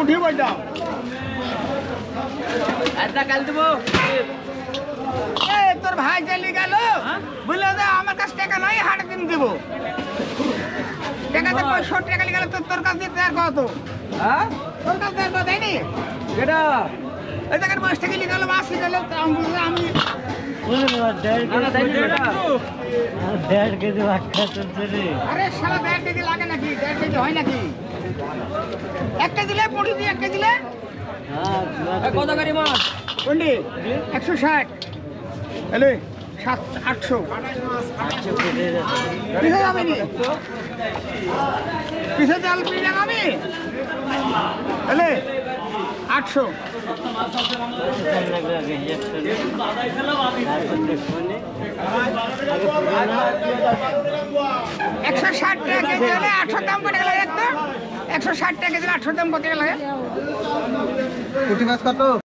পুঁটি বইটা কাল দেবো। তোর ভাই চালি গেল বুঝলে যে আমার কাছে টাকা নাই হাটে দিন দিব টাকা তো 65 টাকা গেল তোর কাছে দিতে আর কত হ্যাঁ তোর কাছে আর কত দেয়নি কেটা এই টাকার 50 টাকা গেল মাসি গেল আমি 1.5 কেজি ভাক্কা চলছে রে। আরে শালা 1.5 কেজি লাগে নাকি 1.5 কেজি হয় নাকি 1 কেজি দিলে পুঁটি দিয়ে 1 কেজি দিলে কত গাড়ি মাছ? পুঁটি 160 এলে 800 পিছে যাবে নি পিছে চাল পিছে যাবে এলে 800 160 টাকা কেজি হলে 800 দাম কত লাগে একটা 160 টাকা কেজি 800 দাম কত লাগে পুঁটি মাছ কত?